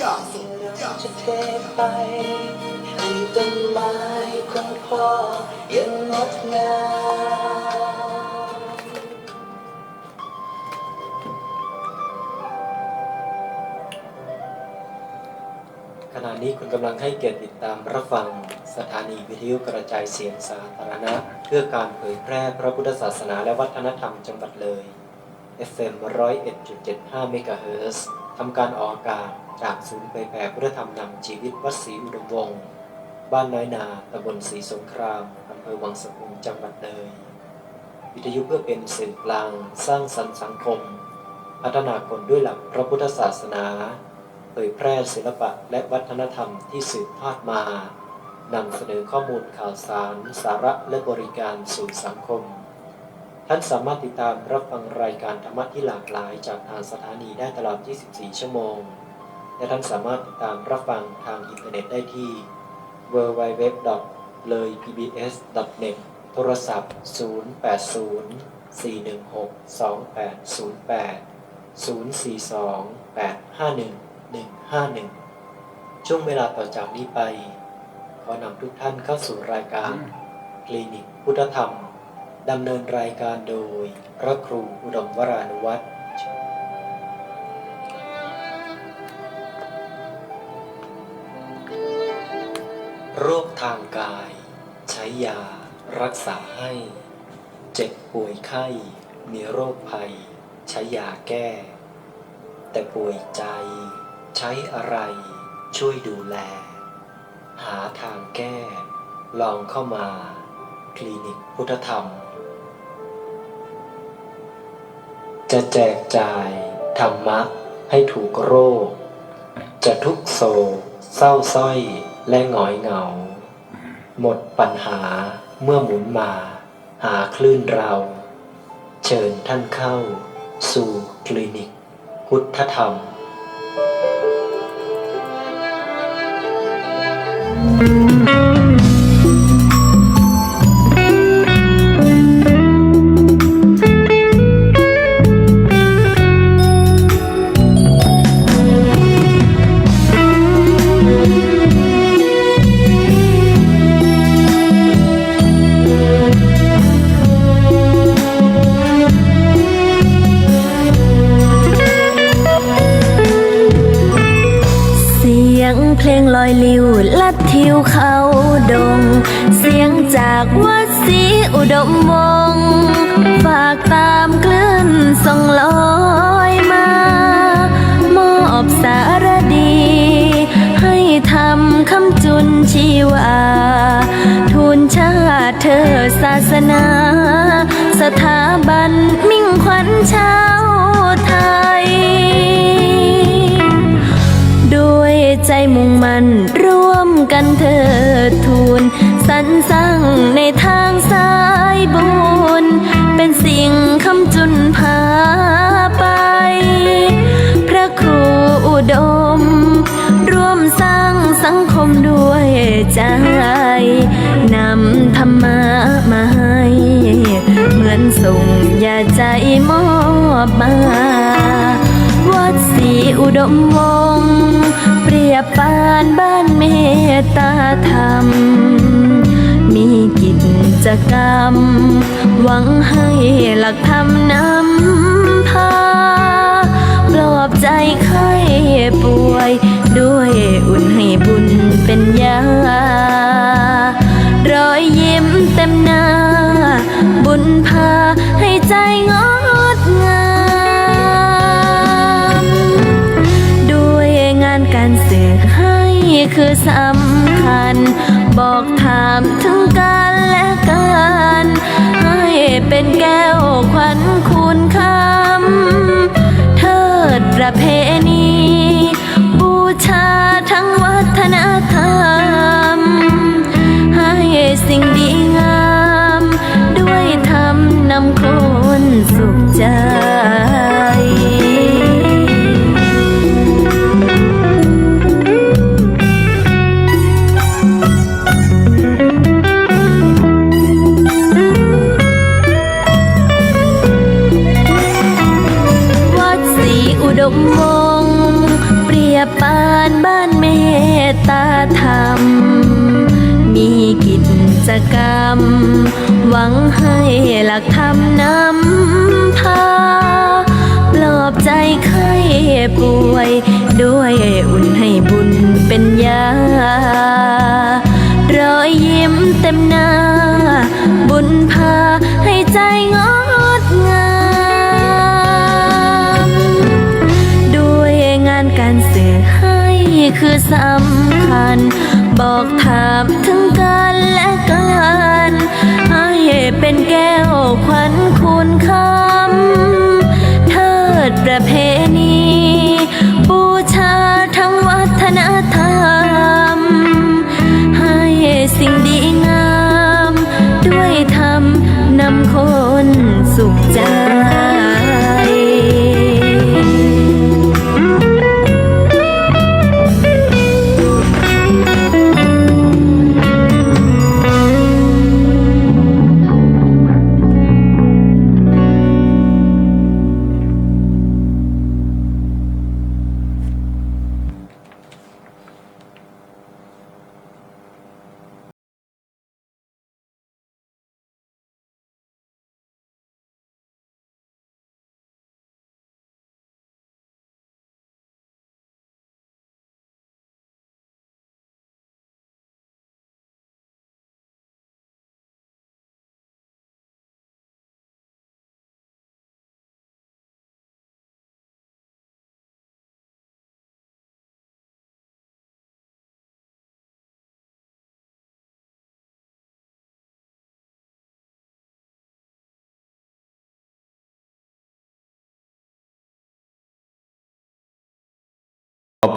อย่างสดทุกอย่างจะเทไปให้ต้นไม้ของพ่อยังงดงามขณะนี้คุณกำลังให้เกียรติติดตามรับฟังสถานีวิทยุกระจายเสียงสาธารณะเพื่อการเผยแพร่พระพุทธศาสนาและวัฒนธรรมจังหวัดเลย FM 101.75 เมกะเฮิรตซ์ทำการออกอากาศจากศูนย์เผยแผ่พุทธธรรมนำชีวิตวัดศรีอุดมวงศ์บ้านน้อยนาตำบลศรีสงครามอำเภอวังสะพุงจังหวัดเลยวิทยุเพื่อเป็นสื่อกลางสร้างสรรค์สังคมพัฒนาคนด้วยหลักพระพุทธศาสนาเผยแพร่ศิลปะและวัฒนธรรมที่สืบทอดมานำเสนอข้อมูลข่าวสารสาระและบริการสู่สังคมท่านสามารถติดตามรับฟังรายการธรรมะที่หลากหลายจากทางสถานีได้ตลอด 24 ชั่วโมงและท่านสามารถติดตามรับฟังทางอินเทอร์เน็ตได้ที่ www.leipbs.net โทรศัพท์ 080-416-2808-042-851-151 ช่วงเวลาต่อจากนี้ไปขอนำทุกท่านเข้าสู่รายการคลินิกพุทธธรรมดำเนินรายการโดยพระครูอุดมวรานุวัฒน์โรคทางกายใช้ยารักษาให้เจ็บป่วยไข้มีโรคภัยใช้ยาแก้แต่ป่วยใจใช้อะไรช่วยดูแลหาทางแก้ลองเข้ามาคลินิกพุทธธรรมจะแจกจ่ายธรรมะให้ถูกโรคจะทุกโศกเศร้าส้อยและหงอยเหงาหมดปัญหาเมื่อหมุนมาหาคลื่นเราเชิญท่านเข้าสู่คลินิกพุทธธรรมเพลงลอยลิวลัดทิวเขาดงเสียงจากวัดศรีอุดมวงศ์ฝากตามคลื่นส่งลอยมามอบสารดีให้ทำคำจุนชีวาทูลชาติเธอศาสนาสถาบันมิ่งขวัญชาวไทยด้วยใจมุ่งมั่นร่วมกันเถิดทูลสรรสร้างในทางสายบุญเป็นสิ่งคำจุนพาไปพระครูอุดมร่วมสร้างสังคมด้วยใจนำธรรมะมาให้เหมือนส่งยาใจมอบมาวัดศรีอุดมวงศ์เปรียบปานบ้านเมตตาธรรมมีกิจกรรมหวังให้หลักธรรมนำพาปลอบใจไข้ป่วยด้วยอุ่นให้บุญเป็นยารอยยิ้มเต็มหน้าบุญพาให้ใจงดงามด้วยงานการสื่อให้คือสำคัญบอกถามถึงกันและกันให้เป็นแก้วขวัญคุณคำเทิดประเพณีบูชาทั้งวัฒนธรรมให้สิ่งดีงามด้วยธรรมนำคนสุขใจอุดมวงศ์เปรียบปาน ตตาธรรมมีกิจกรรมหวังให้หลักธรรมนำพาปลอบใจไข้ป่วยด้วยอุ่นให้บุญเป็นยารอยยิ้มเต็มหน้าบุญพาให้ใจงดงามด้วยงานการสื่อให้คือสำคัญบอกถามถึงกันและกันให้เป็นแก้วขวัญคุณคำเทิดประเพณีบูชาทั้งวัฒนธรรมให้สิ่งดีงามด้วยธรรมนำคนสุขใจ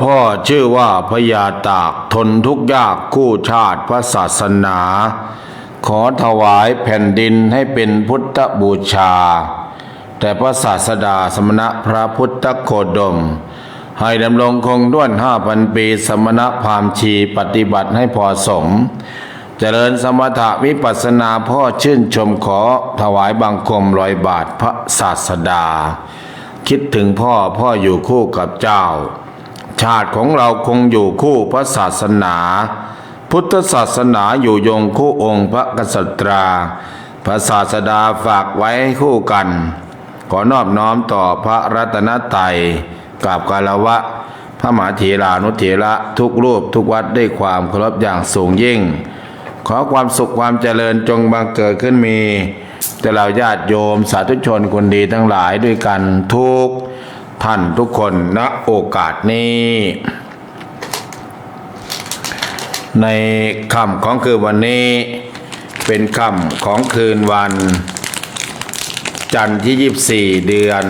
พ่อชื่อว่าพญาตากทนทุกข์ยากกู้ชาติพระศาสนา ขอถวายแผ่นดินให้เป็นพุทธบูชาแต่พระศาสดาสมณะพระพุทธโคดมให้ดำรงคงด้วน5,000 ปีสมณพราหมณ์ชีปฏิบัติให้พอสมเจริญสมถะวิปัสสนาพ่อชื่นชมขอถวายบังคม100 บาทพระศาสดาคิดถึงพ่ออยู่คู่กับเจ้าชาติของเราคงอยู่คู่พระศาสนาพุทธศาสนาอยู่ยงคู่องค์พระกษัตริย์พระศาสดาฝากไว้คู่กันขอนอบน้อมต่อพระรัตนตรัยกราบคารวะพระมหาเถรานุเถระทุกรูปทุกวัดด้วยความเคารพอย่างสูงยิ่งขอความสุขความเจริญจงบังเกิดขึ้นมีแต่เราญาติโยมสาธุชนคนดีทั้งหลายด้วยกันทุกท่านทุกคนณโอกาสนี้ในค่ำของคืนวันนี้เป็นค่ำของคืนวันจันทร์ที่24เดือน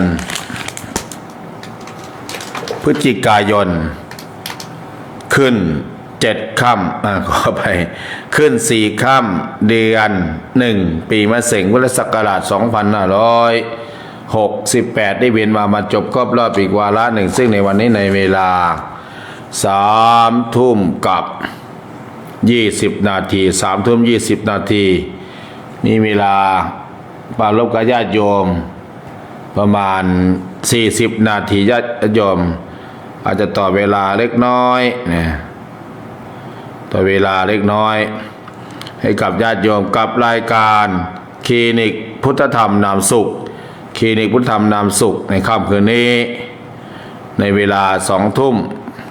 พฤศจิกายนขึ้น7ค่ำขอไปขึ้น4ค่ำเดือน1ปีมะเส็งพุทธศักราช2568ได้เวียนมาจบครบรอบอีกวาระหนึ่งซึ่งในวันนี้ในเวลา3 ทุ่มกับ20 นาที3 ทุ่ม 20 นาทีมีเวลาปรารภกับญาติโยมประมาณ40 นาทีญาติโยมอาจจะต่อเวลาเล็กน้อยนะต่อเวลาเล็กน้อยให้กับญาติโยมกับรายการคลินิกพุทธธรรมนามสุขคลินิกพุทธธรรมนามสุขในค่ำคืนนี้ในเวลา2 ทุ่ม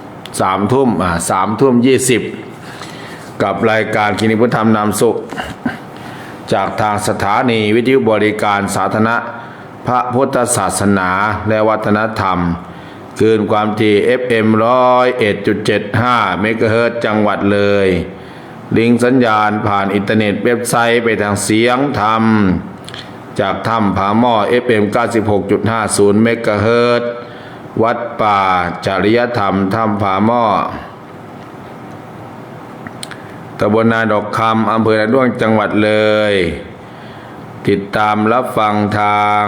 3 ทุ่ม3 ทุ่ม 20กับรายการคลินิกพุทธธรรมนามสุขจากทางสถานีวิทยุบริการสาธารณะพระพุทธศาสนาและวัฒนธรรมคลื่นความถี่ FM 101.75 เมกะเฮิรตซ์จังหวัดเลยลิงก์สัญญาณผ่านอินเทอร์เน็ตเว็บไซต์ไปทางเสียงธรรมจากถ้ำผาหม้อ FM 96.50 เมกะเฮิรตซ์วัดป่าจริยธรรมถ้ำผาหม้อตำบลนาดอกคำอำเภอนาด้วงจังหวัดเลยติดตามรับฟังทาง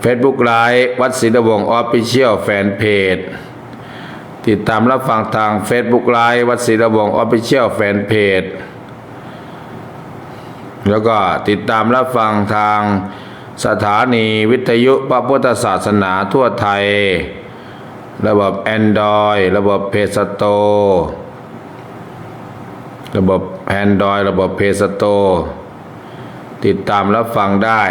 Facebook ไลฟ์วัดศรีดวงออฟฟิเชียลแฟนเพจติดตามรับฟังทาง Facebook ไลฟ์วัดศรีดวงออฟฟิเชียลแฟนเพจแล้วก็ติดตามรับฟังทางสถานีวิทยุพระพุทธศาสนาทั่วไทย ระบบ Android ระบบ Play Store ระบบ Android ระบบ Play Store ติดตามรับฟังได้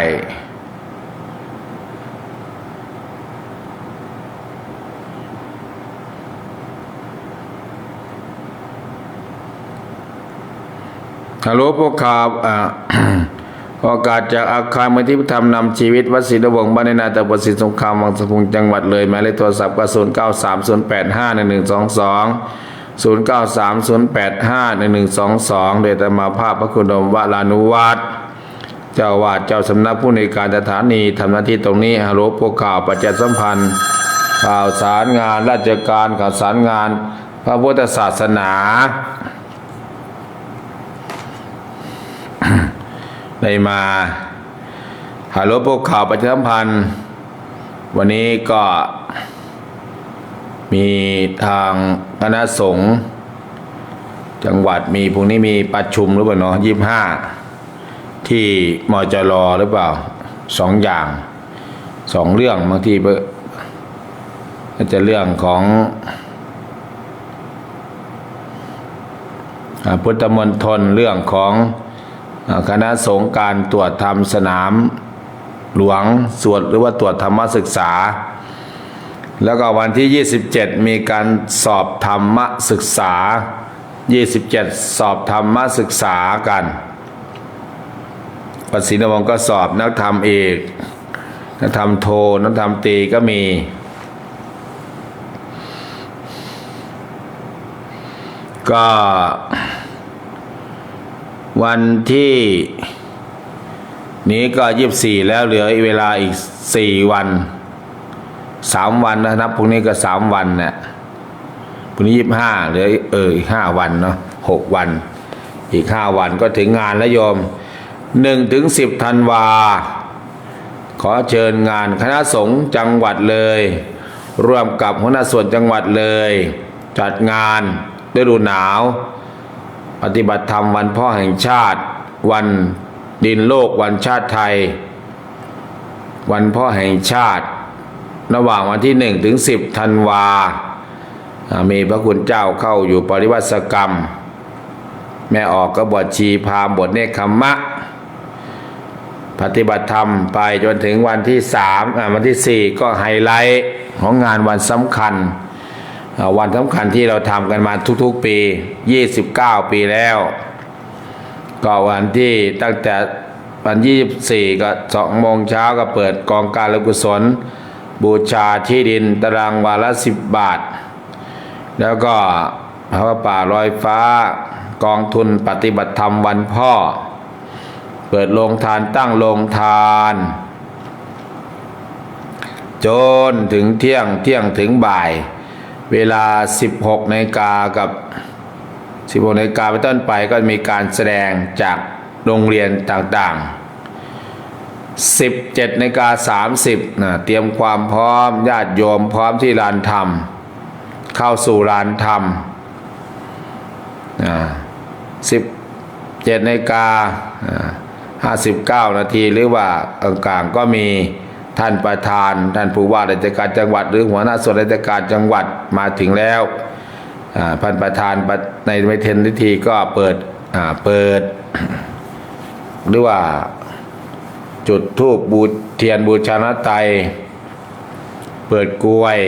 ฮัลโหลพวกข่าว โอกาสจากอาคารมูลที่ธรรมนำชีวิตวัดศรีนวงศ์บ้านในนาตะบนศรีสงครามวังสะพุงจังหวัดเลยหมายเลขโทรศัพท์ก็0930851122 0930851122 โดยอาตมาภาพพระคุณดมวรานุวัตรเจ้าวาดเจ้าสำนักผู้ในการสถานีทำหน้าที่ตรงนี้ฮัลโหลพวกข่าวประชาสัมพันธ์ข่าวสารงานราชการข่าวสารงานพระพุทธศาสนาได้มาฮัลโหลพวกข่าวประชาสัมพันธ์วันนี้ก็มีทางคณะสงฆ์จังหวัดมีพรุ่งนี้มีประชุมหรือเปล่าเนาะ25ที่มจรหรือเปล่า2อย่าง2เรื่องบางทีก็จะเรื่องของพุทธมณฑลเรื่องของคณะสงฆ์การตรวจทำสนามหลวงสวดหรือว่าตรวจธรรมศึกษาแล้วก็วันที่27มีการสอบธรรมศึกษา27สอบธรรมศึกษากันวัดศรีนวงศ์ก็สอบนักธรรมเอกนักธรรมโทนักธรรมตรีก็มีก็วันที่นี้ก็24แล้วเหลือเวลาอีก4วัน3วันนะนับพรุ่งนี้ก็3วันเนี่ยพรุ่งนี้25เหลืออีก5วันเนาะ6วันอีก5วันก็ถึงงานแล้วโยม1 ถึง 10 ธันวาขอเชิญงานคณะสงฆ์จังหวัดเลยร่วมกับหัวหน้าส่วนจังหวัดเลยจัดงานฤดูหนาวปฏิบัติธรรมวันพ่อแห่งชาติวันดินโลกวันชาติไทยวันพ่อแห่งชาติระหว่างวันที่1 ถึง 10 ธันวามีพระคุณเจ้าเข้าอยู่ปริวัติกรรมแม่ออกก็บวชชีพราหมณ์บวชเนคขมมะปฏิบัติธรรมไปจนถึงวันที่3วันที่4ก็ไฮไลท์ของงานวันสำคัญวันสำคัญที่เราทำกันมาทุกๆปี29 ปีแล้วก็วันที่ตั้งแต่วัน24ก็2 โมงเช้าก็เปิดกองการกุศลบูชาที่ดินตารางวาละ10 บาทแล้วก็พระป่าลอยฟ้ากองทุนปฏิบัติธรรมวันพ่อเปิดโรงทานตั้งโรงทานจนถึงเที่ยงถึงบ่ายเวลา 16 นาฬิกากับ16 นาฬิกาเป็นต้นไปก็มีการแสดงจากโรงเรียนต่างๆ17 นาฬิกา 30เตรียมความพร้อมญาติโยมพร้อมที่ลานธรรมเข้าสู่ลานธรรม17 นาฬิกา 59 นาทีหรือว่ากลางๆก็มีท่านประธานท่านผู้ว่าราชการจังหวัดหรือหัวหน้าส่วนราชการจังหวัดมาถึงแล้วท่านประธานในเวทีก็เปิดหรือว่าจุดธูปบูชเทียนบูชาน้ำไตรเปิดกลวย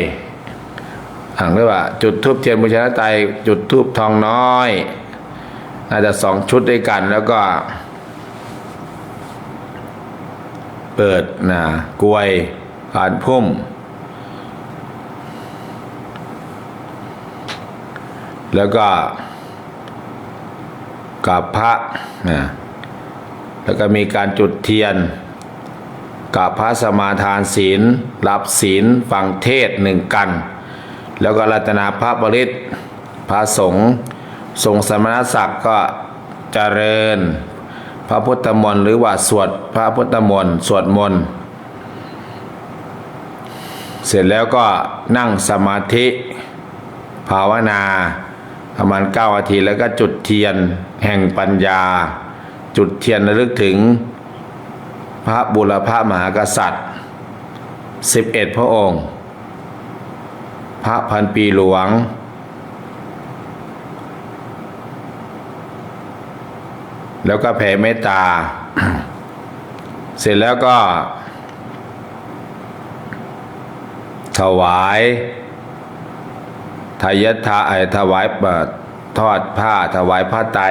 หรือว่าจุดธูปเทียนบูชาน้ำไตรจุดธูปทองน้อยน่าจะ2 ชุดด้วยกันแล้วก็เปิดกลวยผ่านพุ่มแล้วก็กราบพระแล้วก็มีการจุดเทียนกราบพระสมาทานศีลรับศีลฟังเทศน์1 กันแล้วก็รัตนาพระบริตรพระสงฆ์ทรงสมณศักดิ์ก็เจริญพระพุทธมนต์หรือว่าสวดพระพุทธมนต์สวดมนต์เสร็จแล้วก็นั่งสมาธิภาวนาประมาณ9 นาทีแล้วก็จุดเทียนแห่งปัญญาจุดเทียนระลึกถึงพระบุรพมหากษัตริย์11 พระองค์ พระพันปีหลวงแล้วก็แผ่เมตตา เสร็จแล้วก็ถวายทายทะถวายทอดผ้าถวายผ้าไตร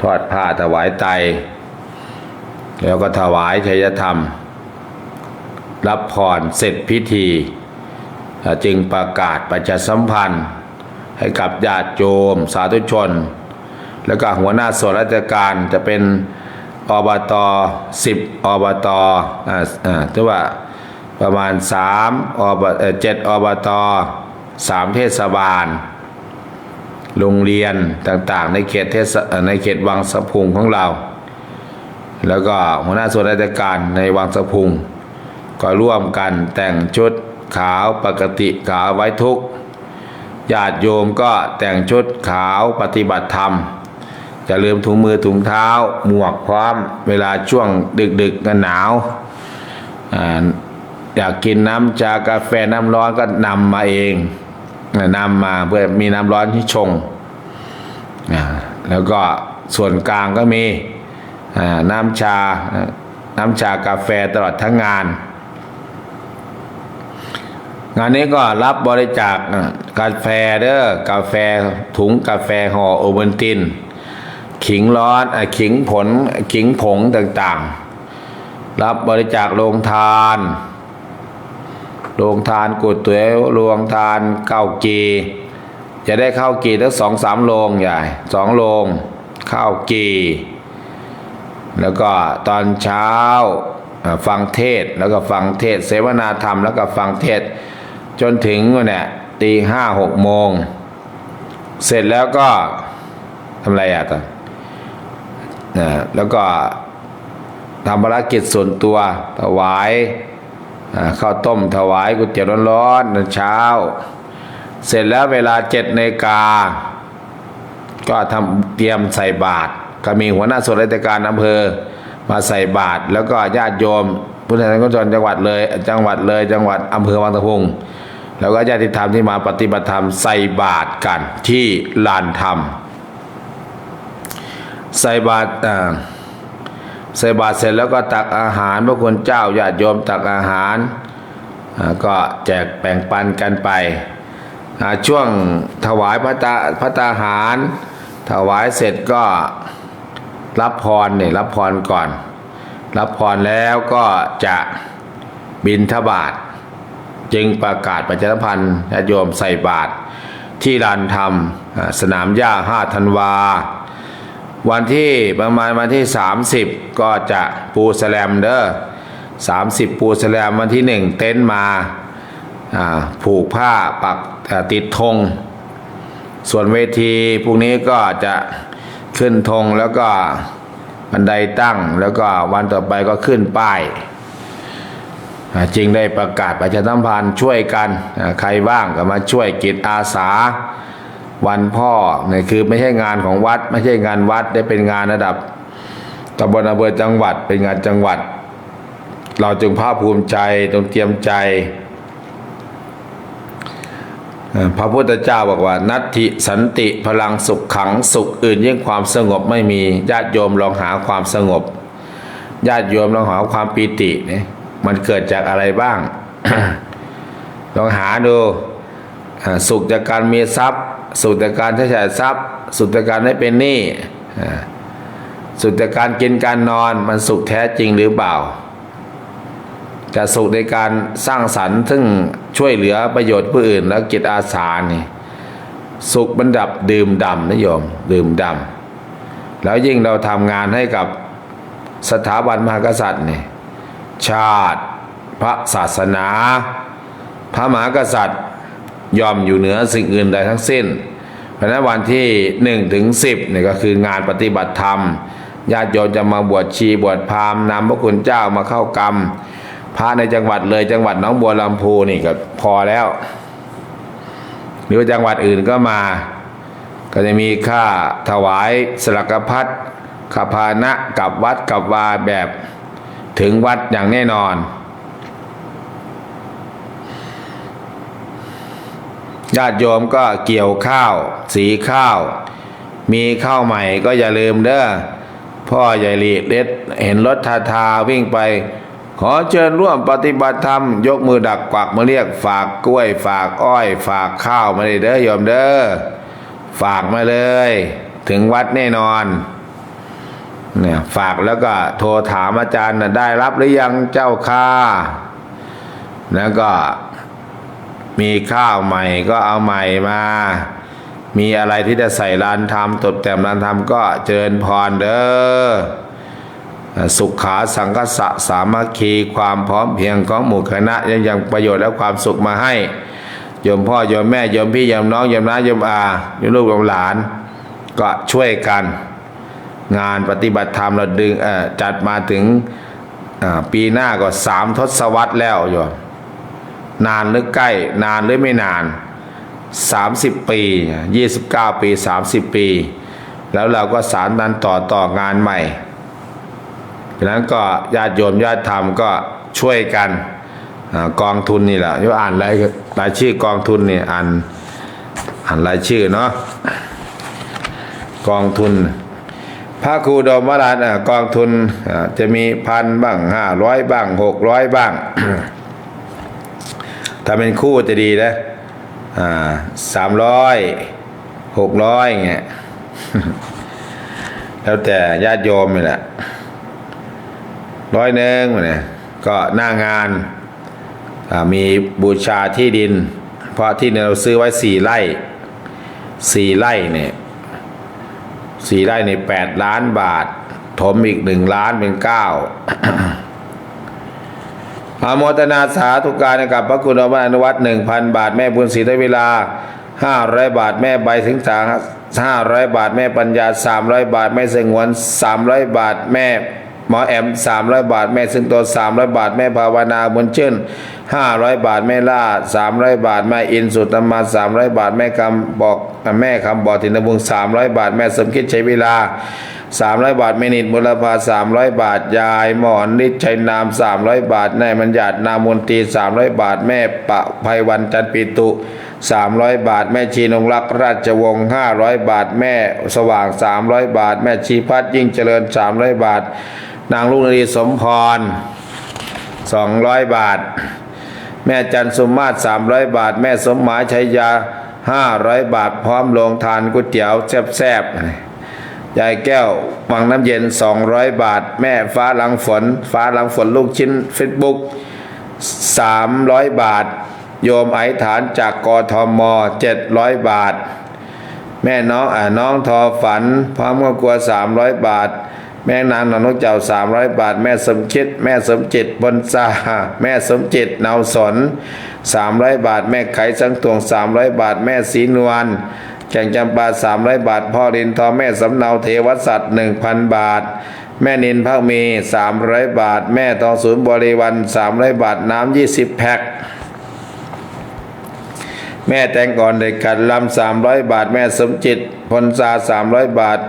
ทอดผ้าถวายไตรแล้วก็ถวายชัยธรรมรับพรเสร็จพิธีจึงประกาศประชาสัมพันธ์ให้กับญาติโยมสาธุชนแล้วก็หัวหน้าส่วนราชการจะเป็นอบต10อบตถือว่าประมาณ7อบต3เทศบาลโรงเรียนต่างๆในเขตวังสะพุงของเราแล้วก็หัวหน้าส่วนราชการในวังสะพุงก็ร่วมกันแต่งชุดขาวปกติขาวไว้ทุกข์ญาติโยมก็แต่งชุดขาวปฏิบัติธรรมจะลืมถุงมือถุงเท้าหมวกพร้อมเวลาช่วงดึกๆหนาวอยากกินน้ำชากาแฟน้ำร้อนก็นำมาเองนำมาเพื่อมีน้ำร้อนที่ชงแล้วก็ส่วนกลางก็มีน้ำชากาแฟตลอดทั้งงานนี้ก็รับบริจาคกาแฟกาแฟถุงกาแฟห่อโอวัลตินขิงร้อนขิงผงต่างๆรับบริจาคโรงทานกุดตัวโรงทานข้าวกีจะได้ข้าวกีทั้ง2-3โรงใหญ่2โรงข้าวกีแล้วก็ตอนเช้าฟังเทศแล้วก็ฟังเทศเสวนาธรรมแล้วก็ฟังเทศจนถึงเนี่ยตี5-6โมงเสร็จแล้วก็ทำอะไรตอนแล้วก็ทำภารกิจส่วนตัวถวายข้าวต้มถวายก๋วยเตี๋ยวร้อนๆในเช้าเสร็จแล้วเวลา7 นาฬิกาก็เตรียมใส่บาตรก็มีหัวหน้าส่วนราชการอำเภอมาใส่บาตรแล้วก็ญาติโยมพุทธศาสนิกชนจังหวัดอำเภอวังสะพุงแล้วก็ญาติธรรมที่มาปฏิบัติธรรมใส่บาตรกันที่ลานธรรมใส่บาตรเสร็จแล้วก็ตักอาหารพระคุณเจ้าญาติโยมตักอาหารก็แจกแบ่งปันกันไปช่วงถวายพระตาหารถวายเสร็จก็รับพรรับพรก่อนรับพรแล้วก็จะบิณฑบาตจึงประกาศประชาสัมพันธ์ญาติโยมใส่บาตรที่ลานธรรมสนามหญ้า5 ธันวาวันที่ประมาณวันที่30ก็จะปูสแลม30ปูสแลมวันที่1เต็นท์มาผูกผ้าปักติดธงส่วนเวทีพรุ่งนี้ก็จะขึ้นธงแล้วก็บันไดตั้งแล้วก็วันต่อไปก็ขึ้นป้ายจึงได้ประกาศประชาสัมพันธ์ช่วยกันใครว่างก็มาช่วยกิจอาสาวันพ่อเนี่ยคือไม่ใช่งานของวัดไม่ใช่งานวัดได้เป็นงานระดับตำบลอำเภอจังหวัดเป็นงานจังหวัดเราจึงภาคภูมิใจต้องเตรียมใจพระพุทธเจ้าบอกว่านัตถิสันติพลังสุขขังสุขอื่นยิ่งความสงบไม่มีญาติโยมลองหาความสงบญาติโยมลองหาความปีติเนี่ยมันเกิดจากอะไรบ้าง ลองหาดูสุขจากการมีทรัพย์สุขจากการใช้จ่ายทรัพย์สุขจากการได้เป็นหนี้สุขจากการกินการนอนมันสุขแท้จริงหรือเปล่าจะสุขในการสร้างสรรค์ซึ่งช่วยเหลือประโยชน์ผู้อื่นแล้วจิตอาสานี่สุขบรรดับดื่มด่ำนะโยมดื่มด่ำแล้วยิ่งเราทำงานให้กับสถาบันมหากษัตริย์นี่ชาติพระศาสนาพระมหากษัตริย์ยอมอยู่เหนือสิ่งอื่นใดทั้งสิ้นเพราะนั้นวันที่1 ถึง 10นี่ก็คืองานปฏิบัติธรรมญาติโยมจะมาบวชชีบวชพราหมณ์นำพระคุณเจ้ามาเข้ากรรมพระในจังหวัดเลยจังหวัดหนองบัวลำพูนี่ก็พอแล้วหรือจังหวัดอื่นก็มาก็จะมีค่าถวายสลักพัดข้าพาหนะกับวัดกับวาแบบถึงวัดอย่างแน่นอน ญาติโยมก็เกี่ยวข้าวสีข้าวมีข้าวใหม่ก็อย่าลืมเด้อพ่อใหญ่ลีเด็ดเห็นรถทาวิ่งไปขอเชิญร่วมปฏิบัติธรรมยกมือดักกวักมาเรียกฝากกล้วยฝากอ้อยฝากข้าวมาเลยเด้อโยมเด้อฝากมาเลยถึงวัดแน่นอนเนี่ยฝากแล้วก็โทรถามอาจารย์นะได้รับหรือยังเจ้าค่าแล้วก็มีข้าวใหม่ก็เอาใหม่มามีอะไรที่จะใส่ลานธรรมตกแต่งลานธรรมก็เจริญพรเด้อสุขาสังคสะสามัคคีความพร้อมเพรียงของหมู่คณะยังประโยชน์และความสุขมาให้โยมพ่อโยมแม่โยมพี่โยมน้องโยมน้าโยมอาโยมลูกโยมหลานก็ช่วยกันงานปฏิบัติธรรมเราดึงจัดมาถึงปีหน้าก็3 ทศวรรษแล้วโยมนานหรือใกล้นานหรือไม่นาน30 ปี29 ปี30 ปีแล้วเราก็สานนั้นต่องานใหม่ฉะนั้นก็ญาติโยมญาติธรรมก็ช่วยกันกองทุนนี่แหละอ่านรายชื่อกองทุนนี่อ่านรายชื่อเนาะกองทุนพระครูดมวราชกองทุนจะมี1,000 บ้าง500 บ้าง600 บ้าง ถ้าเป็นคู่จะดีนะ300 600เงี้ย แล้วแต่ญาติโยมนี่แหละ100เนี่ยก็หน้างานมีบูชาที่ดินเพราะที่เราซื้อไว้4 ไร่4 ไร่เนี่ย4 ไร่ใน8 ล้านบาทถมอีก1 ล้านเป็น9 อโมทนาสาธุการกับพระคุณอนุวัต 1,000 บาทแม่บุญศรีทเวลา500 บาทแม่ใบถึงสาง500 บาทแม่ปัญญา300 บาทแม่สงวน300 บาทแม่หมอแอม300 บาทแม่ซึ่งตัว300 บาทแม่ภาวนาบุญชื่น500 บาทแม่ล่า300 บาทแม่อินสุตมา300 บาทแม่คำบอกถินบุญ300 บาทแม่สมคิดชัยเวลา300 บาทแม่นิดบุรพา300 บาทยายหมอนนิชัยนาม300 บาทนายมัญญาตนามนตรี300 บาทแม่ปะภัยวันจันปิตุ300 บาทแม่ชีนงรักราชวงศ์500 บาทแม่สว่าง300 บาทแม่ชีพัฒยิ่งเจริญ300 บาทนางลูกนรีสมพร200 บาทแม่จันสุมาศ300 บาทแม่สมหมายชัยยา500 บาทพร้อมลงทานก๋วยเตี๋ยวแซ่บๆยายแก้ววังน้ำเย็น200 บาทแม่ฟ้าหลังฝนลูกชิ้นเฟซบุ๊ก300 บาทโยมไอฐานจากกทม700 บาทแม่น้องทอฝันพร้อมครอบครัว300 บาทแม่นางนกเจ้า300 บาทแม่สมคิดแม่สมจิตบนซาแม่สมจิตเนาสน300 บาทแม่ไขสังตวง300 บาทแม่ศรีนวลแก่งจำปา300 บาทพ่อรินทอแม่สำเนาเทวสัตว์ 1,000 บาทแม่นินพักมี300 บาทแม่ทองศูนย์บริวัน300 บาทน้ำ20 แพ็คแม่แตงก่อนเด็กขัดลำ300 บาทแม่สมจิตพลซา300 บาท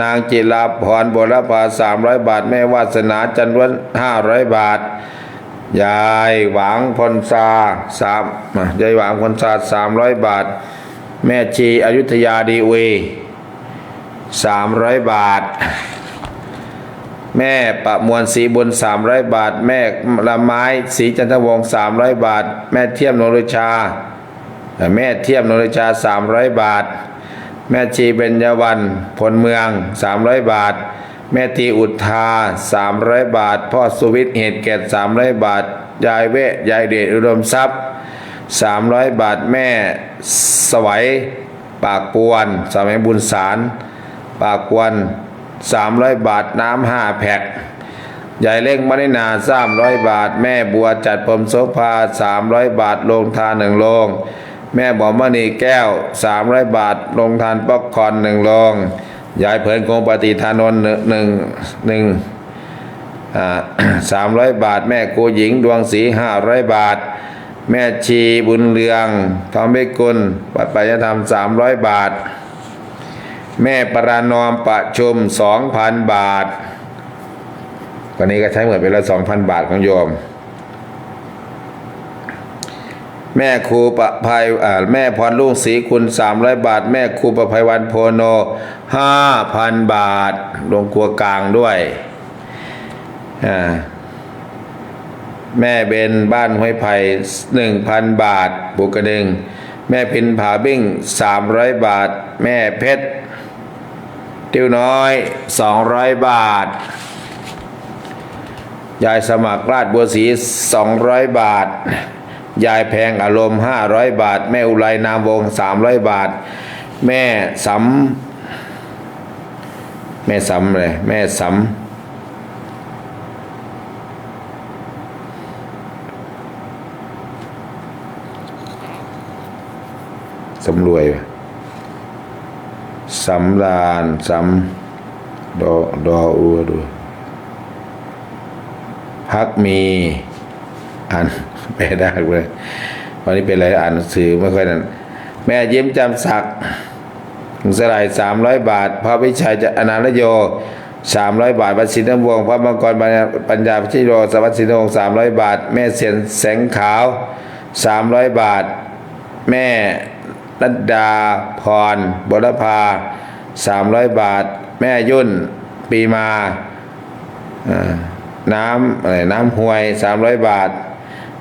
นางจิราพรบุรพา300 บาทแม่วาสนาจันทร์500 บาทยายหวังพลซายายหวังพลซา300 บาทแม่ชีอยุธยาดีวี300 บาทแม่ประมวลศรีบุญ300 บาทแม่ละไม้ศรีจันทวงศ์300 บาทแม่เทียมนรชา300 บาทแม่ชีเบญจวรรณพลเมือง300 บาทแม่ตีอุทา300 บาทพ่อสุวิทย์เหตุเกต300 บาทยายเวะยายเดชอุดมทรัพย์300 บาทแม่สวัยปากปวนสมัยบุญสารปากปวน300 บาทน้ำ5 แพ็คยายเล็กมณินา300 บาทแม่บัวจัดพรมโสภา300 บาทลงทาน1 โลงแม่บอมมณีแก้ว300 บาทลงทานป๊อกคอน1 โลงยายเผินคงปฏิทานนท์300 บาทแม่กูหญิงดวงศรี500 บาทแม่ชีบุญเรืองทองเบกุลปัจจัยธรรม300 บาทแม่ปรานอมประชุม 2,000 บาทตอนนี้ก็ใช้หมดไปแล้ว 2,000 บาทของโยม แม่ครูประภัยแม่พรลุ่งศรีคุณ300 บาทแม่ครูประภัยวันโพโน5,000 บาทลงครัวกลางด้วยแม่เบนบ้านห้วยไผ่ 1,000 บาทบุกกระดึงแม่พินผาบิ้ง300 บาทแม่เพชรติ้วน้อย200 บาทยายสมัครราชบัวศรี200 บาทยายแพงอารมณ์500 บาทแม่อุไรนามวง300 บาทแม่สำเลยแม่สำสำรวยสำรานดออูดูพักมีอ่านไม่ได้เลยวันนี้เป็นอะไรอ่านหนังสือไม่ค่อยนั่นแม่ยิ้มจำศักดิ์สลาย300 บาทพระวิชัยจะอนันตโย300 บาทวัดศรีนวงศ์พระมังกรปัญญาพิชิโรสวัสดิ์ศรีนวงศ์300 บาทแม่เสียนแสงขาว300 บาทแม่รัตดาพรบุรพา300 บาทแม่ยุ่นปีมาน้ำห้วย300 บาท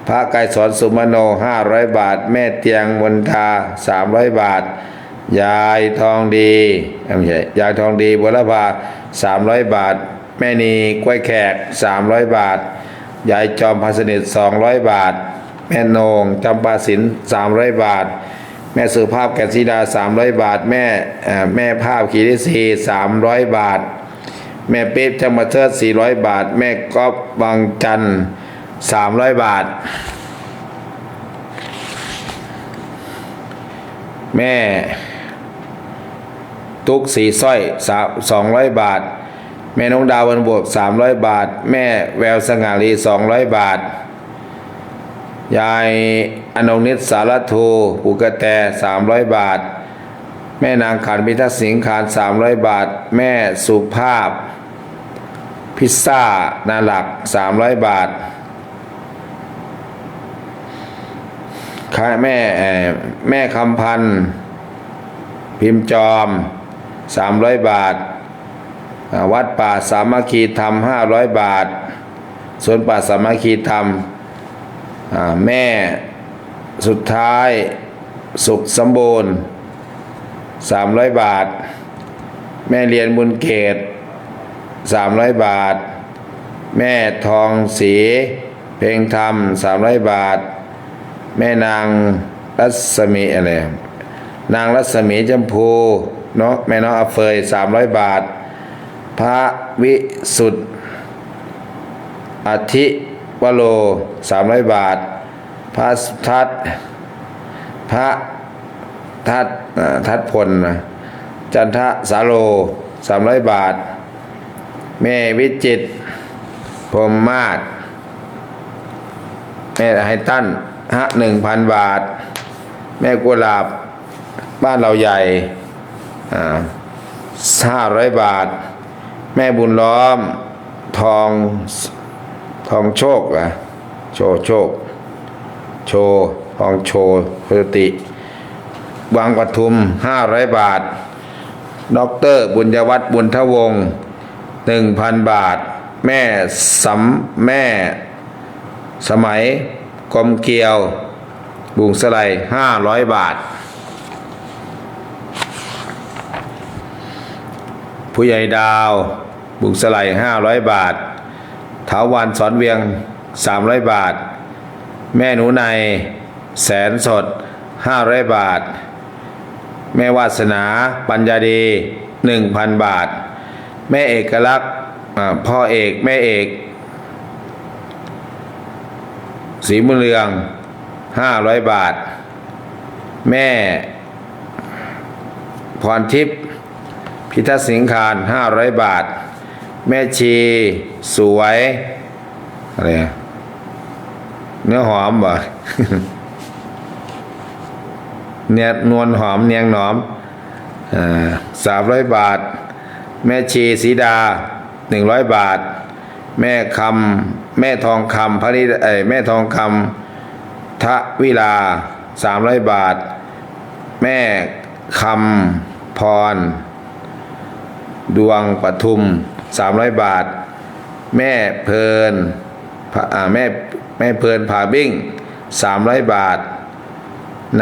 พระไกรสอนสุมโน500 บาทแม่เตียงมนทา300 บาทยายทองดีไม่ใช่ยายทองดีบุรพา300 บาทแม่นีกล้วยแขก300 บาทยายจอมพัสนิท200 บาทแม่นงจำปาสิน300 บาทแม่สุภาพแก่นศิดา300 บาทแม่ภาพขีริศี300 บาทแม่เป๊ปจำมาเทิด400 บาทแม่ก๊อฟบางจันทร์300 บาทแม่ตุ๊กสีสร้อย200 บาทแม่น้องดาววันบวก300 บาทแม่แววสง่าลี200 บาทยายอนงนิตสารทูปุกแต300 บาทแม่นางขันพิทักษ์สิงคาร300 บาทแม่สุภาพพิซซ่านาหลัก300 บาทแม่คำพันธ์พิมพ์จอม300 บาทวัดป่าสามัคคีธรรม500 บาทสวนป่าสามัคคีธรรมแม่สุดท้ายสุขสมบูรณ์300 บาทแม่เรียนบุญเกต300 บาทแม่ทองศรีเพ็งธรรม300 บาทแม่นางรัศมีนางรัศมีจำพูเนาะแม่น้องอเฟย300 บาทพระวิสุทธิ์อธิวโร300 บาทพระทัดพลจันทสาโร300 บาทแม่วิจิตรพรหมมาศแม่ไฮตัน1,000 บาทแม่กุหลาบบ้านเราใหญ่500 บาทแม่บุญล้อมทองโชคโชทองโชพฤติวังปทุม500 บาทดร.บุญยวัฒน์บุญทวงศ์ 1,000 บาทแม่สมัยกรมเกลียวบุงสไล500 บาทผู้ใหญ่ดาวบุงสไล500 บาทถาวรสอนเวียง300 บาทแม่หนูในแสนสด500 บาทแม่วาสนาปัญญาดี 1,000 บาทแม่เอกลักษณ์พ่อเอกแม่เอกศรีบุญเรือง500 บาทแม่พรทิพย์พิทักษ์สิงคาร500 บาทแม่ชีสวยอะไรเนื้อหอมบ่ เนี่ยนวลหอมเนียงหนอม300 บาทแม่ชีสีดา100 บาทแม่ทองคำพระนิแม่ทองคำ ทวิลา300 บาท แม่คำพรดวงปทุม300 บาท แม่เพลินแม่เพลินผาบิ้ง300 บาท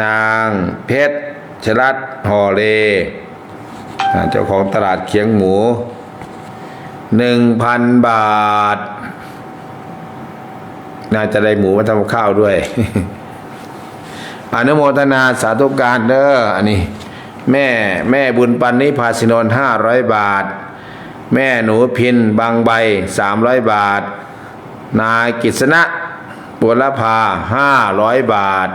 นางเพชรชลัดห่อเลเจ้าของตลาดเคียงหมู 1,000 บาท น่าจะได้หมูมาทำข้าวด้วย อนุโมทนาสาธุการเด้ออันนี้แม่บุญปันนิพาสินนท์500 บาท แม่หนูพินบางใบ300 บาท นายกฤษณะบุรพา500 บาท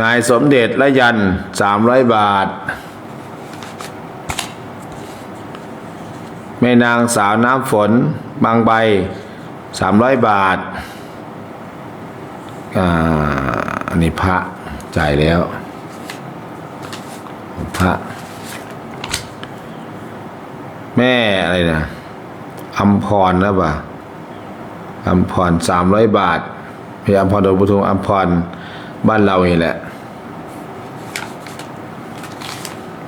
นายสมเด็จละยัน300 บาท แม่นางสาวน้ำฝนบางใบ300 บาทอันนี้พระจ่ายแล้วพระแม่อะไรนะอัมพรนะบ่าอัมพร300 บาทพี่อัมพรโดยปทุมอัมพรบ้านเรานี่แหละ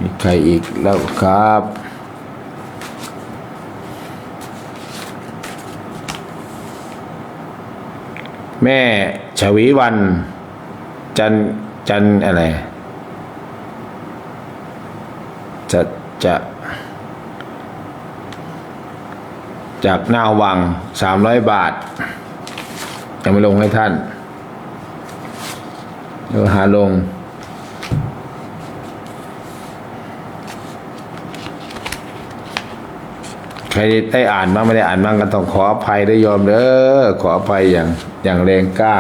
มีใครอีกแล้วครับแม่ชวีวันจันอะไรจะจากหน้าวัง300 บาทยังไม่ลงให้ท่านเดี๋ยวหาลงใครได้อ่านบ้างไม่ได้อ่านบ้างก็ต้องขออภัยด้วยโยมเด้อขออภัยอย่างแรงกล้า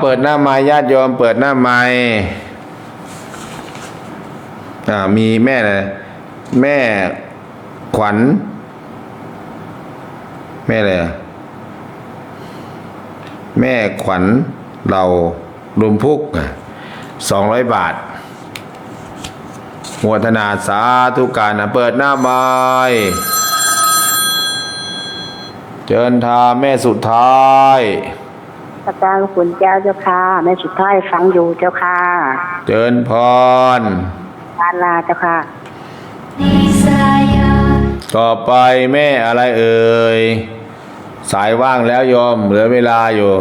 เปิดหน้าไม้ญาติโยมเปิดหน้าไม้มีแม่เลยแม่ขวัญแม่เลยแม่ขวัญเรารวมพุก200 บาทโมทนาสาธุการเปิดหน้าไม้เจิญทาแม่สุดท้ายอาจารย์ขุนเจ้าเจ้าค่ะแม่สุดท้ายฟังอยู่เจ้าค่ะเจิญพรการลาเจ้าค่ะต่อไปแม่อะไรเอ่ยสายว่างแล้วโยมเหลือเวลาอยู่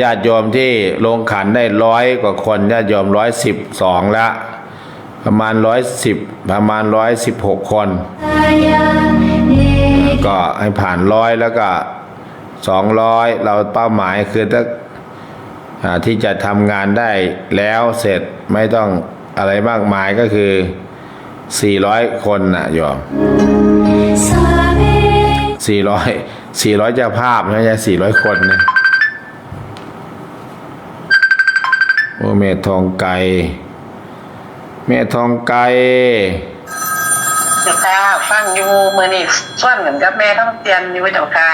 ญาติโยมที่ลงขันได้100 กว่าคนญาติโยม112แล้วประมาณ116 คนก็ให้ผ่าน100แล้วก็200เราเป้าหมายคือถ้าที่จะทำงานได้แล้วเสร็จไม่ต้องอะไรมากมายก็คือ400 คนนะโยม400เจ้าภาพไม่ใช่400 คนนะโอ้แม่ทองไก่เจ้าค่ะฟังอยู่มือนี่ส่วนเหมือนกับแม่ต้องเตรียมอยู่เจ้าค่ะ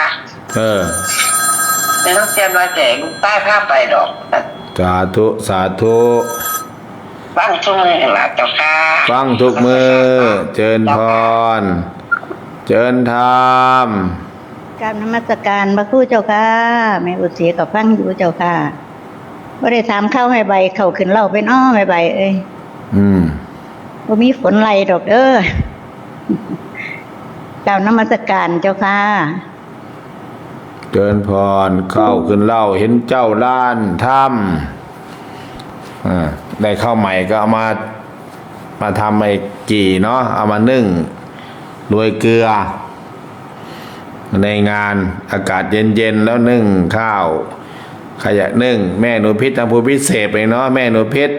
แม่ต้องเตรียมมาแจกใต้ภาพไปดอกสาธุฟังทุกมือหลับเจ้าค่ะฟังทุกมือเจิญพรเจิญธรรมกราบนมัสการพระครูเจ้าค่ะแม่อุเสียกับฟังอยู่เจ้าค่ะบ่ได้ถามข้าวให้ใบเข้าขึ้นเล่าเป็นอ้อให้ใบเอ้ยบ่มีฝนไหลดอกเด้อกราบนมัสการเจ้าค่ะเจิญพรเข้าขึ้นเล่าเห็นเจ้าล้านถ้ำได้ข้าวใหม่ก็เอามาทำไอ้กี่เนาะเอามานึ่งโรยเกลือในงานอากาศเย็นๆแล้วนึ่งข้าวขยะนึ่งแม่หนูพิษทางภูพิเศษไปเนาะแม่หนูพิษ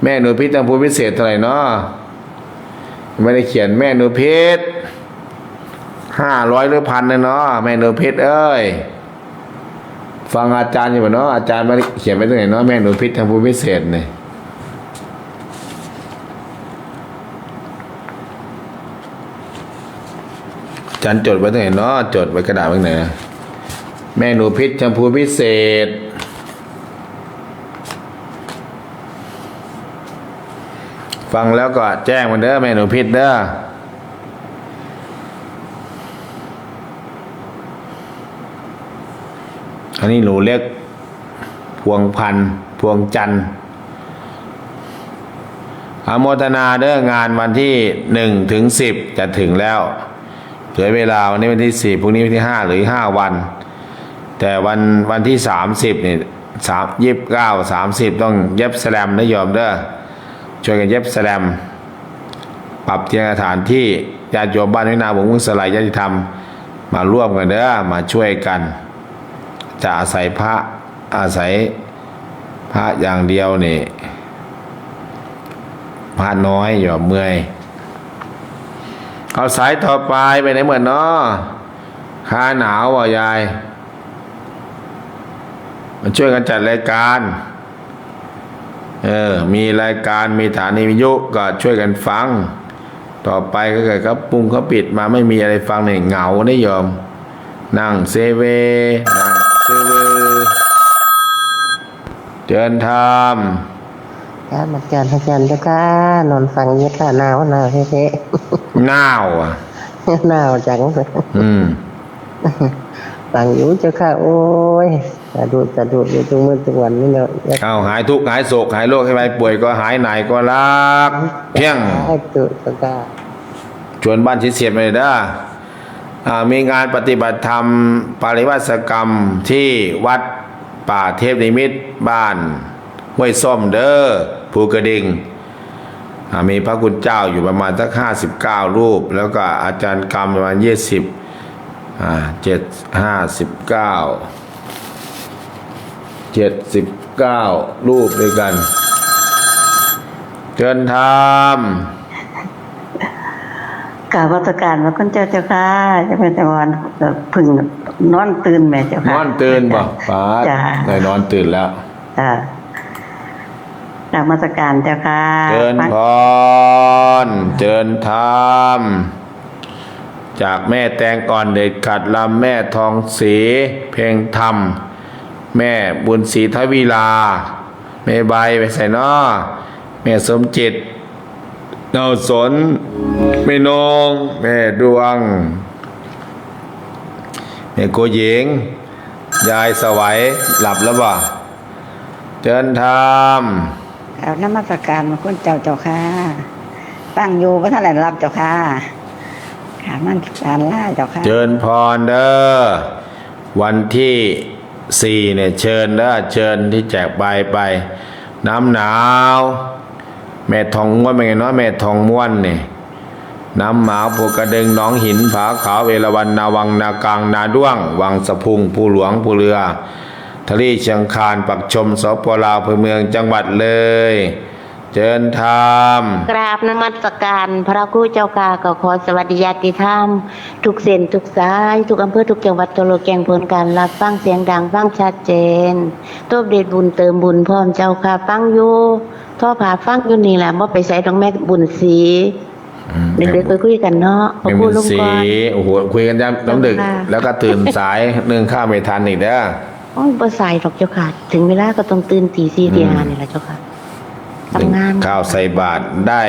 แม่หนูพิษทางภูพิเศษเท่าไหร่เนาะไม่ได้เขียนแม่หนูพิษ500 หรือ 1,000เนาะแม่หนูพิษเอ้ยฟังอาจารย์อยู่ป่ะเนาะอาจารย์ไม่ได้เขียนไว้ตรงไหนเนาะแม่หนูพิษทางภูพิเศษเนี่ยอาจารย์จดไว้ตรงไหนเนาะจดไว้กระดาษไว้ไหนแม่หนูพิษชมพูพิเศษฟังแล้วก็แจ้งมันเด้อแม่หนูพิษเด้อ อันนี้หนูเล็กพวงพันธุ์พวงจันทร์อนุโมทนาเด้องานวันที่1 ถึง 10จะถึงแล้วเหลือเวลาวันนี้วันที่4พรุ่งนี้วันที่5หรือ5วันแต่วันที่30นี่29 30ต้องเย็บแสลมนะโยมเด้อช่วยกันเย็บแสลมปรับเตียงสถานที่ญาติโยมบ้านวินาบุญมุ่งสลายญาติธรรมมาร่วมกันเด้อมาช่วยกันจะอาศัยพระอย่างเดียวนี่พระน้อยอย่าเมื่อยเอาสายต่อไปไปไหนเหมือนเนาะข้าหนาวว่ะยายมาช่วยกันจัดรายการมีรายการมีฐานีวิทยุก็ช่วยกันฟังต่อไปก็เกิดครับปุ่งเขาปิดมาไม่มีอะไรฟังเนี่ยเหงาได้ยอมนั่งเซเวนั่งเซเวเดินทางมาเจอพระจันทร์เจ้าค่ะนอนฟังเยอะค่ะหนาวเท่หนาวอ่ะ หนาวจังเลยฟังอยู่เจ้าค่ะโอ้ยจะดูอยู่ทุกมื้อทุกวันนี่เนาะเอาหายทุกข์หายโศกหายโรคให้ไปป่วยก็หายไหนก็รักเพียงให้ตุเจ้าค่ะชวนบ้านชิดเสียบเลยด้มีงานปฏิบัติธรรมปริวัติกรรมที่วัดป่าเทพนิมิตรบ้านห้วยส้มเด้อภูกระดิ่งมีพระคุณเจ้าอยู่ประมาณสัก59 รูปแล้วก็อาจารย์กรรมประมาณ79 รูปด้วยกันเชิญทกราบวัตการพระคุณเจ้าค่ะจะเป็นแต่วันพึ่งนอนตื่นแม่เจ้าค่ะนอนตื่นบ่ป้าได้นอนตื่นแล้วกราบวัตการเจ้าค่ะเชิญพรเชิญธรรมจากแม่แตงอ่อนเด็ดขัดลำแม่ทองศรีเพลงธรรมแม่บุญศรีทวีลาแม่ใบไปใส่นอแม่สมจิตเนาสนแม่นงแม่ดวงแม่โกหญิงยายสวัยหลับแล้วบ่เชิญธรรมเอานมัสการมาคุณเจ้าค่ะตั้งอยู่พระท่านรับเจ้าค่ะขามันการล่าเจ้าค่ะเชิญพรเด้อวันที่4เนี่ยเชิญเด้อเชิญที่แจกใบไปน้ำหนาวแม่ทองม้วนเป็นไงเนาะแม่ทองม้วนนี่น้ำหมาภูกระดึงหนองหินผาขาวเอราวัณนาวังนากลางนาด้วงวังสะพุงภูหลวงภูเรือทะเลเชียงคานปักชมสปลาวอำเภอเมืองจังหวัดเลยเชิญธรรมกราบนมัสการพระครูเจ้าค่ะก็ขอสวัสดีญาติธรรมทุกเส้นทุกสายทุกอำเภอทุกจังหวัดทั่วโลกแก่งผลการรับฟังเสียงดังฟังชัดเจนตัวเดชบุญเติมบุญพร้อมเจ้าค่ะฟังอยู่ท่อผาฟังอยู่นี่แหละบ่ไปใส่ตรงแม่บุญศรีเด็กๆคุยกันเนาะพอพูดลงก่อนโอ้โหคุยกันย้ำน้ำดึกแล้วก็ตื่นสายนึ่งข้าวไม่ทันอีกเด้อโอ้ยบ่สายหรอกเจ้าค่ะถึงเวลาก็ต้องตื่นตี 4 ตี 5นี่แหละเจ้าค่ะทำงานข้าวใส่บาตรได้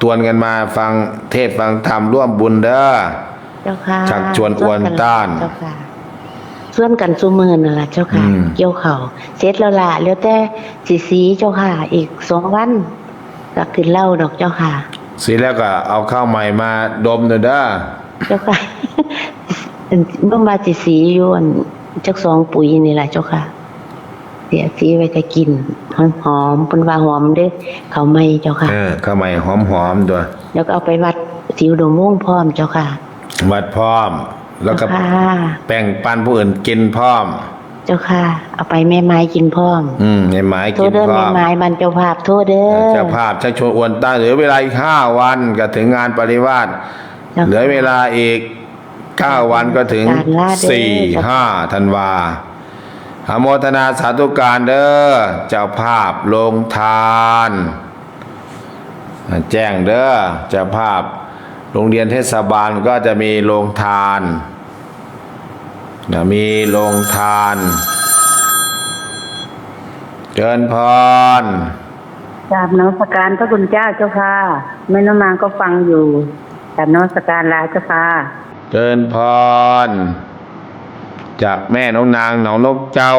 ตวนกันมาฟังเทศฟังธรรมร่วมบุญเด้อเจ้าค่ะชักชวนอวนต้านเจ้าค่ะส่วนกันซุมื้อนั่นล่ะเจ้าค่ะเกี่ยวข้าวเสร็จแล้วล่ะแล้วแต่สิสีเจ้าค่ะอีก2 วันก็ขึ้นเหล้าดอกเจ้าค่ะสีแล้วก็เอาข้าวใหม่มาดมเด้อเจ้าค่ะเมื่อมาสิสีอยู่จัก2 ปุ๋ยนี่ล่ะเจ้าค่ะเสียสีไว้จะกินหอมๆเพิ่นว่าหอมเด้ข้าวใหม่เจ้าค่ะข้าวใหม่หอมๆด้วยแล้วก็เอาไปวัดสิวดมวงพร้อมเจ้าค่ะวัดพร้อมแล้วก็แบ่งปันผู้อื่นกินพร้อมเจ้าค่ะเอาไปแม่ไม้กินพร้อมแม่ไม้กินพร้อมโทษเด้อแม่ไม้มันเจ้าภาพโทษเด้อเจ้าภาพชักชวนอวนต้านเหลือเวลาอีก5 วันก็ถึงงานปริวาสเหลือเวลาอีก9 วันก็ถึง4-5 ธันวาอนุโมทนาสาธุการเด้อเจ้าภาพลงทานแจ้งเด้อเจ้าภาพโรงเรียนเทศบาลก็จะมีโรงทานมีโรงทานเชิญพรกราบนมัสการพระคุณเจ้าเจ้าค่ะแม่น้ำมาก็ฟังอยู่กราบนมัสการลาเจ้าค่ะเชิญพร จากแม่น้องนางหนองนกเจ้า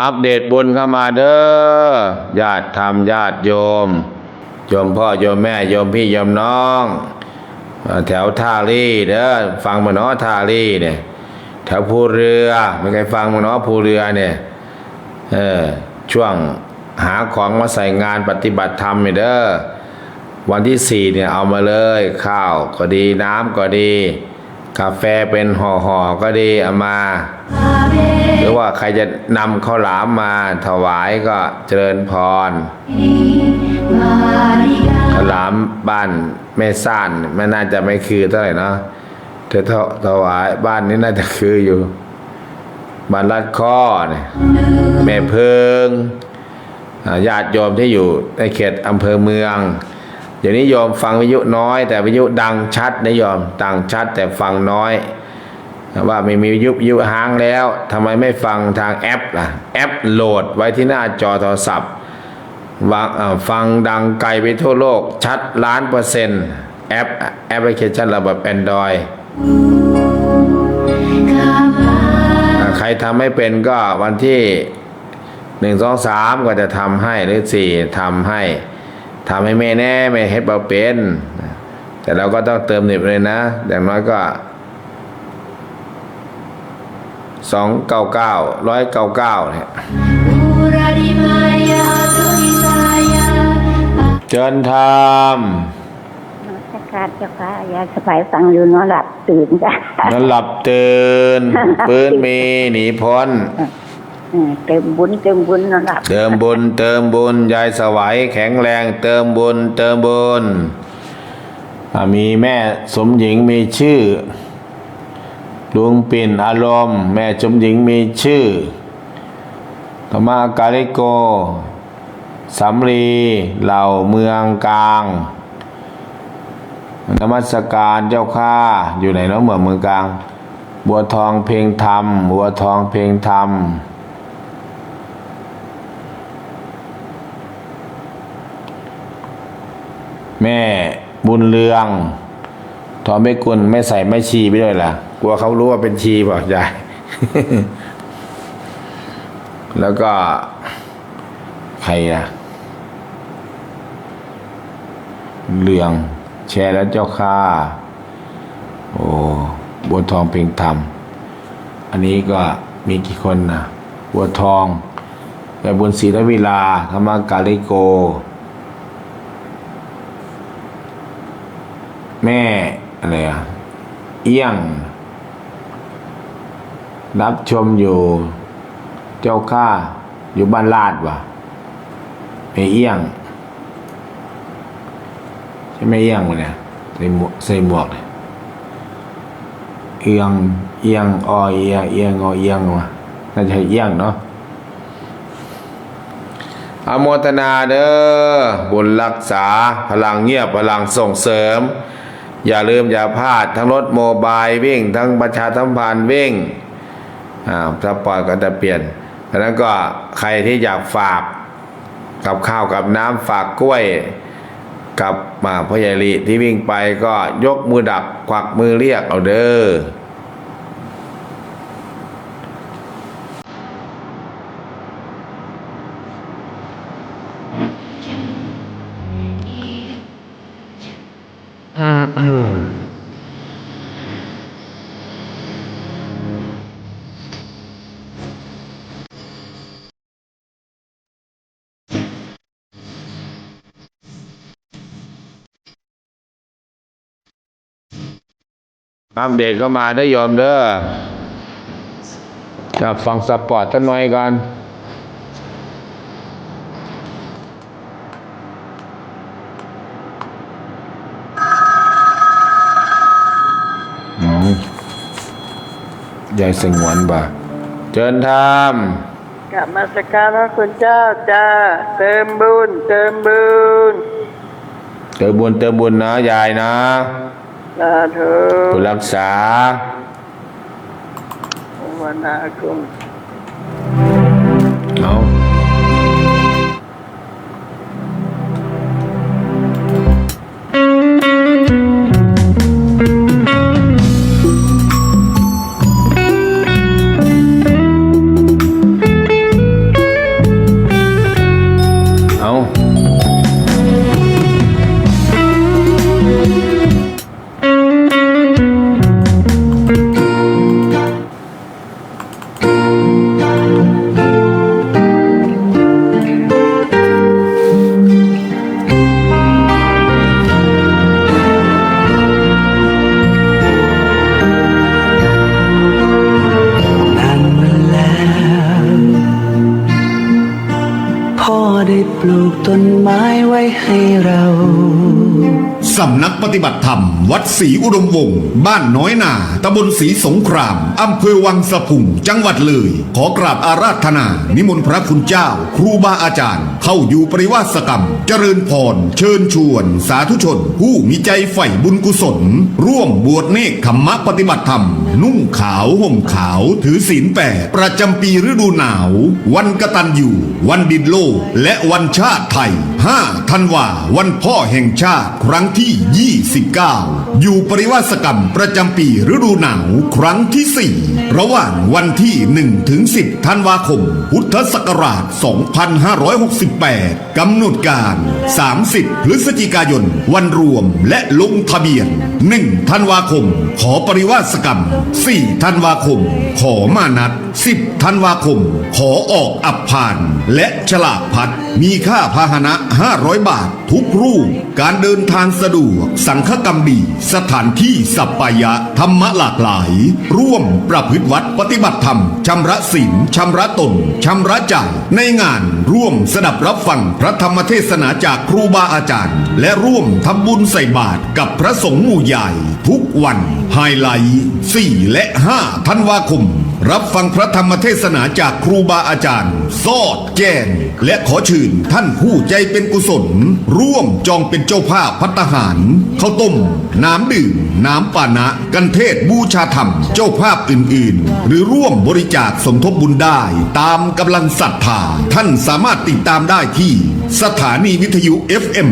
อัปเดตบุญเข้ามาเด้อญาติธรรมญาติโยมพ่อโยมแม่โยมพี่โยมน้องแถวท่าลี่เด้อฟังมาเนาะท่าลี่เนี่ยแถวภูเรือไม่เคยฟังมาเนาะภูเรือเนี่ยช่วงหาของมาใส่งานปฏิบัติธรรมเนี่ยเด้อวันที่4เนี่ยเอามาเลยข้าวก็ดีน้ำก็ดีกาแฟเป็นห่อก็ดีเอามาหรือว่าใครจะนำข้าวหลามมาถวายก็เจริญพรข้าวหลามบ้านแม่ซ่านไม่น่าจะไม่คือเท่าไหร่เนาะแต่ถวายบ้านนี้น่าจะคืออยู่บ้านลาดข้อเนี่ยแม่เพิงญาติโยมที่อยู่ในเขตอำเภอเมืองเดี๋ยวนี้โยมฟังวิทยุน้อยแต่วิทยุดังชัดนะโยมดังชัดแต่ฟังน้อยว่าไม่มีวิทยุค้างแล้วทำไมไม่ฟังทางแอปล่ะแอปโหลดไว้ที่หน้าจอโทรศัพท์ฟังดังไกลไปทั่วโลกชัด1,000,000%แอปพลิเคชันระบบ Android ใครทำไม่เป็นก็วันที่1 2 3ก็จะทำให้หรือ4ทำให้ไม่แน่ไม่เฮ็ดบ่เป็นแต่เราก็ต้องเติมเน็ตเลยนะอย่างน้อยก็299 199เนี่ยเจิญธรรมนมัสการเจ้าค่ะยายสบายฟังอยู่นอนหลับตื่นจ้ะ นอนหลับตื่นปืนมีหนีพ้นเติมบุญนอนหลับเติมบุญยายสวัยแข็งแรงเติมบุญมีแม่สมหญิงมีชื่อลุงปิ่นอารมณ์แม่สมหญิงมีชื่อธรรมกาลิโกสำลีเหล่าเมืองกลางนมัสการเจ้าข้าอยู่ไหนเนาะเมืองกลางบัวทองเพลงธรรมแม่บุญเรืองทอมไม่กุลไม่ใส่ไม่ชีไปด้วยล่ะกลัวเขารู้ว่าเป็นชีเปล่ายาย แล้วก็ใครอ่ะเรืองแชร์แล้วเจ้าค่าโอ้บัวทองเพลงธรรมอันนี้ก็มีกี่คนนะบัวทองแต่บุญศรีรวิลาธรรมกาลิโกแม่อะไรอ่ะเอี้ยงรับชมอยู่เจ้าข้าอยู่บ้านลาดว่ะแม่เอี้ยงใช่แม่เอี้ยงวะเนี่ยใส่หมวกเนี่ยเอียงเอียงอเอียงว่ะน่าจะเอี้ยงเนาะอโมทนาเด้อบุญรักษาพลังเงียบพลังส่งเสริมอย่าลืมอย่าพลาดทั้งรถโมบายวิ่งทั้งประชาสัมพันธ์วิ่งถ้าปล่อยก็จะเปลี่ยนดังนั้นก็ใครที่อยากฝากกับข้าวกับน้ำฝากกล้วยกับพ่อใหญ่ลีที่วิ่งไปก็ยกมือดักควักมือเรียกเอาเด้ออัปเดตเข้ามาได้ยอมเด้อจะฟังสปอร์ตสักหน่อยก่อนยายสงวนบ่เจิญธรรม กลับมาสักการะคุณเจ้าจ้าเติมบุญ เติมบุญนะยายนะ สาธุ ผู้รักษา วันนาคุม เอา เอา นานมาแล้วพ่อได้ปลูกต้นไม้ไว้ให้เรา สำนักปฏิบัติธรรม วัดศรีอุดมวงศ์บ้านน้อยนาตำบลศรีสงครามอำเภอวังสะพุงจังหวัดเลย ขอกราบอาราธนา นิมนต์พระคุณเจ้า ครูบาอาจารย์ เข้าอยู่ปริวาสกรรม เจริญพร เชิญชวน สาธุชน ผู้มีใจใฝ่บุญกุศล ร่วมบวชเนกขมมะปฏิบัติธรรม นุ่งขาวห่มขาว ถือศีลแปดประจำปีฤดูหนาว วันกตัญญูวันดินโลกและวันชาติไทย 5 ธันวาวันพ่อแห่งชาติครั้งที่ 29 อยู่ปริวาสกรรมประจำปีฤดูหนาวครั้งที่ 4 ระหว่างวันที่ 1 ถึง 10 ธันวาคม พุทธศักราช 2568 กำหนดการ 30 พฤศจิกายน วันรวมและลงทะเบียน 1 ธันวาคม ขอปริวาสกรรม 4 ธันวาคม ขอมานัด 10 ธันวาคม ขอออกอับพาน และฉลากพัด มีค่าพาหนะ 500 บาท ทุกรูป การเดินทางสะดวก สังฆกรรมดี สถานที่สัปปายะ ธรรมะหลากหลาย ร่วมประพฤติวัดปฏิบัติธรรม ชำระศีลชำระตน ชำระใจในงานร่วมสดับรับฟังพระธรรมเทศนาจากครูบาอาจารย์ และร่วมทำบุญใส่บาตรกับพระสงฆ์หมู่ใหญ่ ทุกวันไฮไลท์ 4 และ 5 ธันวาคม รับฟังพระธรรมเทศนาจากครูบาอาจารย์ซอดแกนและขอเชิญท่านผู้ใจเป็นกุศล ร่วมจองเป็นเจ้าภาพภัตตาหารข้าวต้ม น้ำดื่ม น้ำปานะกันเทศบูชาธรรม เจ้าภาพอื่นๆ หรือร่วมบริจาคสมทบบุญได้ตามกำลังศรัทธาท่านสามารถติดตามได้ที่สถานีวิทยุ FM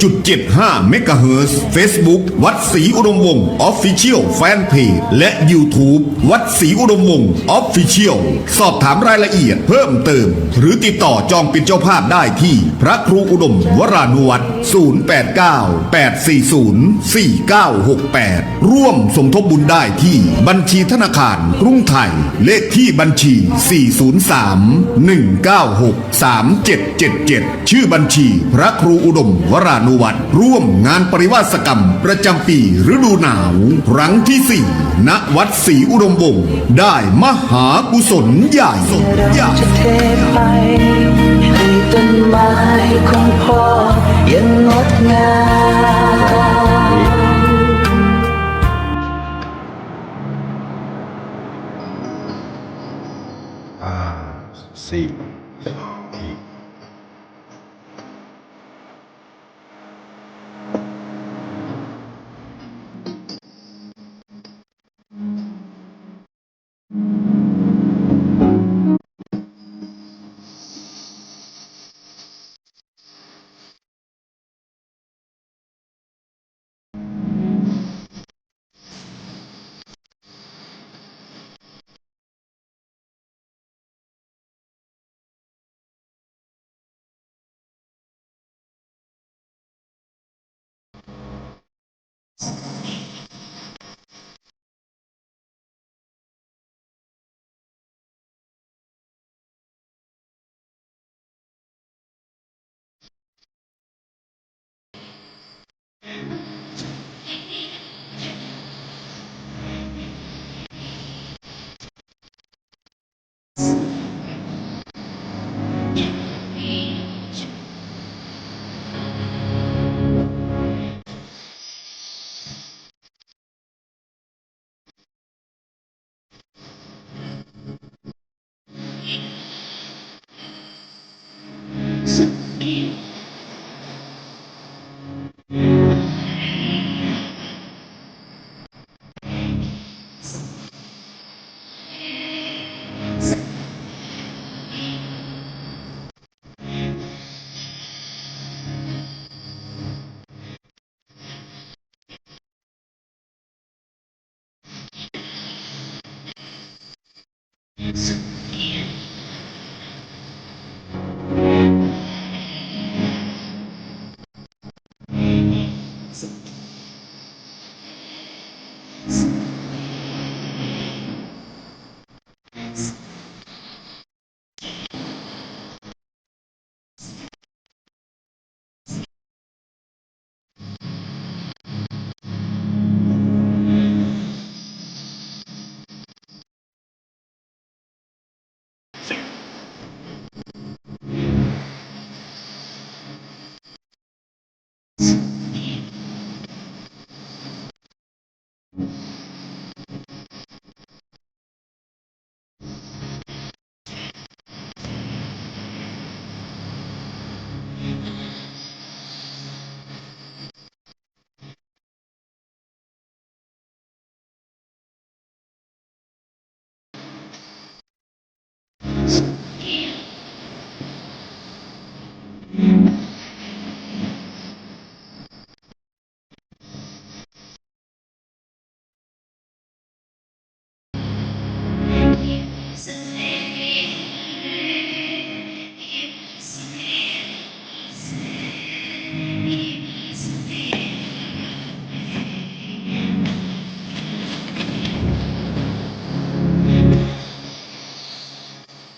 101.75 เมกะเฮิรตซ์ Facebook วัดศรีอุดมวงศ์ Official Fanpage และ YouTube วัดศรีอุดมวงศ์ Official สอบถามรายละเอียดเพิ่มเติม หรือติดต่อจองเป็นเจ้าภาพได้ที่พระครูอุดมวรานุวัตร 089-840-4968 ร่วมสมทบบุญได้ที่บัญชีธนาคารกรุงไทย เลขที่บัญชี 403-196-3777 ชื่อบัญชีพระครูอุดมวรานุวัตรร่วมงานปริวาสกรรมประจำปีฤดูหนาวครั้งที่ 4 ณ วัดศรีอุดมวงศ์ได้มหากุศลใหญ่ เราจะเทไปให้ต้นไม้ของพ่อยังงดงาม สี่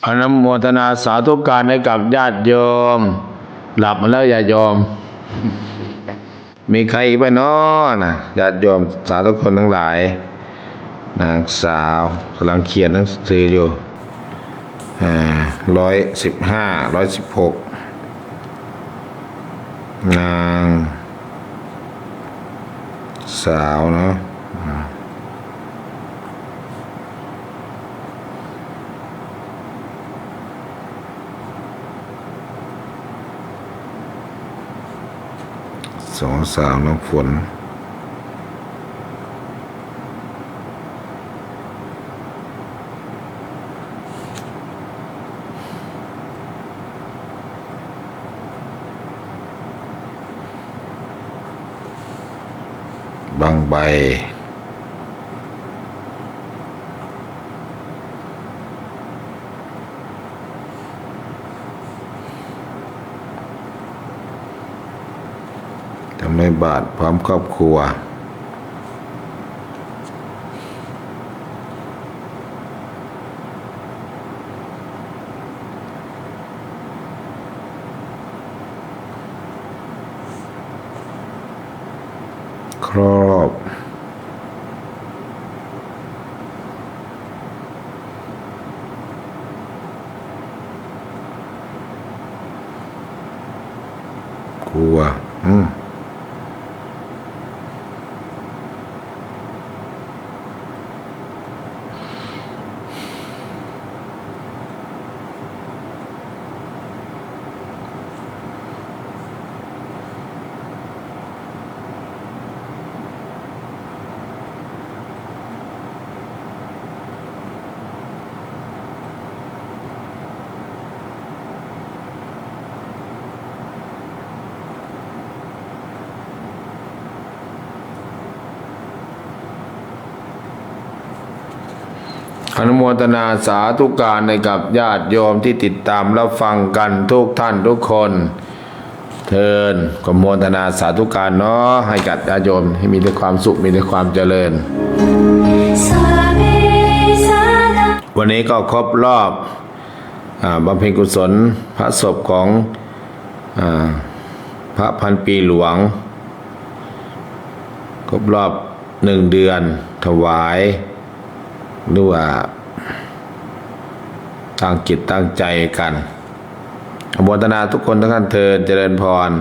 อนุโมทนาสาธุการให้กับญาติโยม หลับมาแล้วญาติโยม มีใครอีกบ้างเนาะนะญาติโยมสาธุคนทั้งหลาย นางสาวกำลังเขียนหนังสืออยู่116นางสาวเนาะสาวน้ำฝนบางใบทำให้บาทพร้อมครอบครัวครอบครัวอนุโมทนาสาธุการให้กับญาติโยมที่ติดตามรับฟังกันทุกท่านทุกคนเทินขอโมทนาสาธุการเนาะให้กับญาติโยมให้มีแต่ความสุขมีแต่ความเจริญวันนี้ก็ครบรอบบำเพ็ญกุศลพระศพของพระพันปีหลวงครบรอบ1 เดือนถวายหรือว่าตั้งจิตตั้งใจกันอนุโมทนาทุกคนทุกท่านเทินเจริญพร